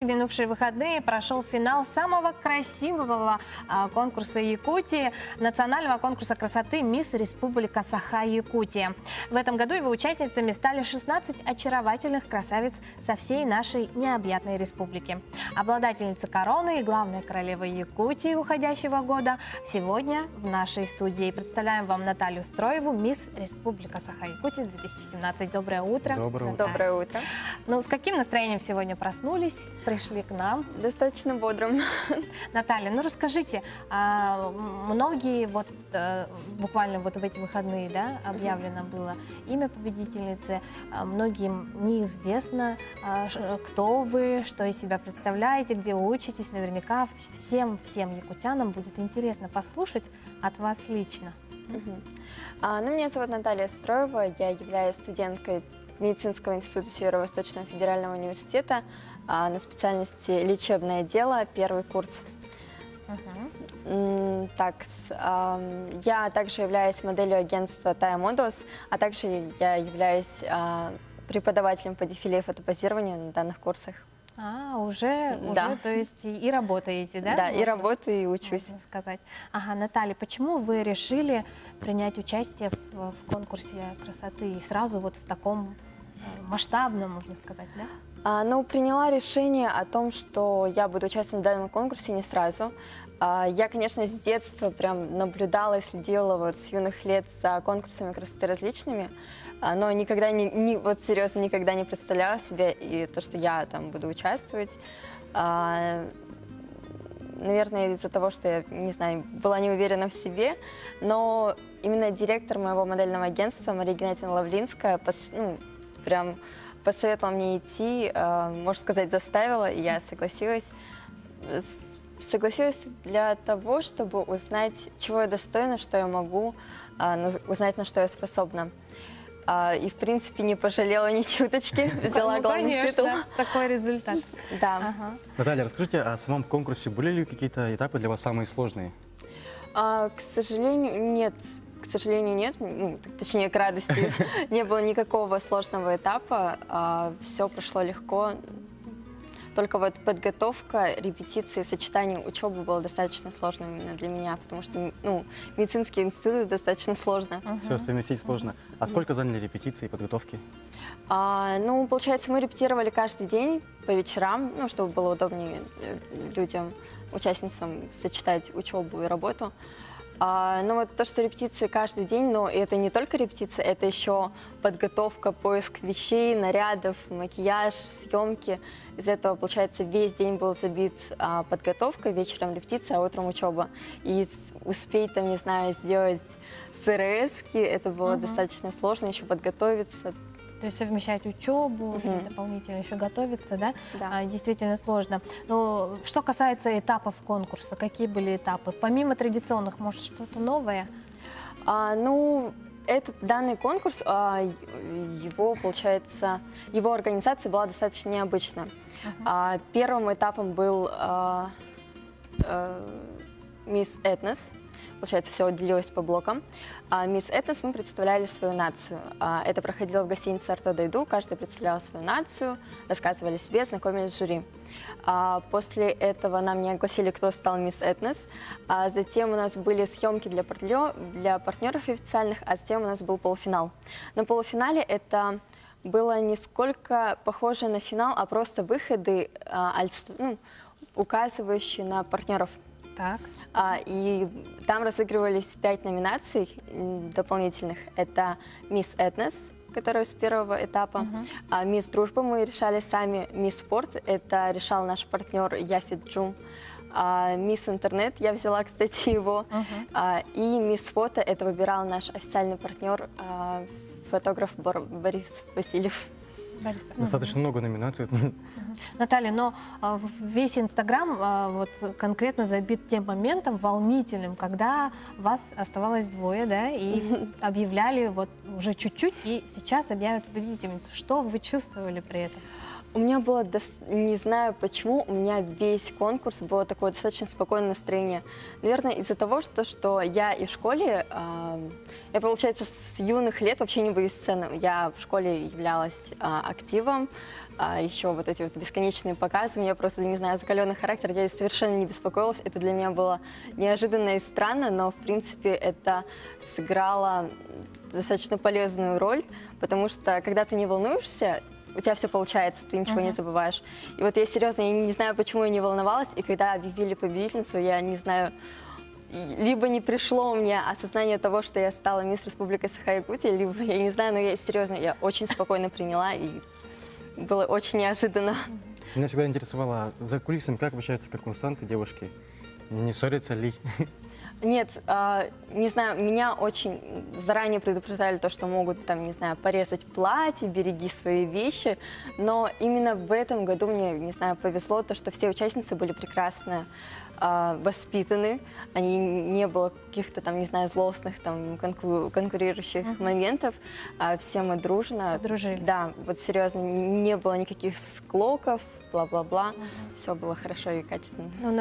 В минувшие выходные прошел финал самого красивого конкурса Якутии, национального конкурса красоты «Мисс Республика Саха-Якутия». В этом году его участницами стали 16 очаровательных красавиц со всей нашей необъятной республики. Обладательница короны и главная королева Якутии уходящего года сегодня в нашей студии. Представляем вам Наталью Строеву, «Мисс Республика Саха-Якутия 2017». Доброе утро. Доброе утро. Доброе утро. Ну, с каким настроением сегодня проснулись? Пришли к нам. Достаточно бодрым. Наталья, ну расскажите, многие вот буквально вот в эти выходные, да, объявлено было имя победительницы, многим неизвестно, кто вы, что из себя представляете, где учитесь, наверняка всем якутянам будет интересно послушать от вас лично. Ну, меня зовут Наталья Строева, я являюсь студенткой Медицинского института Северо-Восточного федерального университета на специальности лечебное дело, первый курс. Я также являюсь моделью агентства Taya Models, а также я являюсь преподавателем по дефиле и фотопозированию на данных курсах. Уже, то есть и работаете, да? Да, и работаю, и учусь. Можно сказать. Ага, Наталья, почему вы решили принять участие в конкурсе красоты и сразу вот в таком масштабном, можно сказать, да? Приняла решение о том, что я буду участвовать в данном конкурсе не сразу. Я, конечно, с детства прям наблюдала и следила вот с юных лет за конкурсами красоты различными, но никогда вот серьезно никогда не представляла себе и то, что я там буду участвовать. Наверное, из-за того, что я, не знаю, была не уверена в себе, но именно директор моего модельного агентства Мария Геннадьевна Лавлинская прям посоветовала мне идти, можно сказать, заставила, и я согласилась. Согласилась для того, чтобы узнать, чего я достойна, что я могу, узнать, на что я способна. И, в принципе, не пожалела ни чуточки, взяла главный титул. Такой результат. Да. Наталья, расскажите, о самом конкурсе были ли какие-то этапы для вас самые сложные? К сожалению, нет. К сожалению, нет. Точнее, к радости. Не было никакого сложного этапа. Все прошло легко. Только вот подготовка, репетиции, сочетание учебы было достаточно сложным именно для меня, потому что медицинский институт достаточно сложно. Все совместить сложно. А сколько заняли репетиции и подготовки? Получается, мы репетировали каждый день по вечерам, чтобы было удобнее людям, участницам сочетать учебу и работу. Вот то, что репетиции каждый день, но это не только репетиция, это еще подготовка, поиск вещей, нарядов, макияж, съемки. Из этого, получается, весь день был забит подготовкой, вечером репетиция, а утром учеба. И успеть, там, не знаю, сделать СРС-ки, это было достаточно сложно, еще подготовиться. То есть совмещать учебу, дополнительно еще готовиться, да? Да. Действительно сложно. Но что касается этапов конкурса, какие были этапы? Помимо традиционных, может, что-то новое? Данный конкурс, его организация была достаточно необычна. Первым этапом был Мисс Этнос. Получается, все делилось по блокам. Мисс Этнос мы представляли свою нацию. Это проходило в гостинице «Арто Дайду». Каждый представлял свою нацию, рассказывали себе, знакомились с жюри. После этого нам не огласили, кто стал Мисс Этнос. Затем у нас были съемки для партнеров официальных, а затем у нас был полуфинал. На полуфинале это было не сколько похоже на финал, а просто выходы, указывающие на партнеров. Так. И там разыгрывались 5 номинаций дополнительных. Это Мисс Этнос, которая с первого этапа. Мисс Дружба мы решали сами. Мисс Спорт, это решал наш партнер Яфит Джум. Мисс Интернет, я взяла, кстати, его. И Мисс Фото, это выбирал наш официальный партнер, фотограф Борис Васильев. Достаточно много номинаций. Наталья, но весь Инстаграм вот конкретно забит тем моментом волнительным, когда вас оставалось двое, да, и объявляли вот уже чуть-чуть, и сейчас объявят победительницу. Что вы чувствовали при этом? У меня было, не знаю почему, у меня весь конкурс было такое достаточно спокойное настроение. Наверное, из-за того, что я и в школе, я, получается, с юных лет вообще не боюсь сцены. Я в школе являлась активом, а еще вот эти вот бесконечные показы. У меня просто, не знаю, закаленный характер, я совершенно не беспокоилась. Это для меня было неожиданно и странно, но, в принципе, это сыграло достаточно полезную роль, потому что, когда ты не волнуешься, у тебя все получается, ты ничего не забываешь. И вот я серьезно, я не знаю, почему я не волновалась, и когда объявили победительницу, я не знаю, либо не пришло у меня осознание того, что я стала мисс Республика Саха-Якутия, либо, я не знаю, но я серьезно, я очень спокойно приняла, и было очень неожиданно. Меня всегда интересовало, за кулисами как общаются конкурсанты, девушки? Не ссорятся ли? Нет, не знаю, меня очень заранее предупреждали то, что могут, там, не знаю, порезать платье, береги свои вещи, но именно в этом году мне, не знаю, повезло то, что все участницы были прекрасно воспитаны, не было каких-то там, не знаю, злостных там конкурирующих моментов, все мы дружно. Подружились. Да, вот серьезно, не было никаких склоков, бла-бла-бла, все было хорошо и качественно. Ну,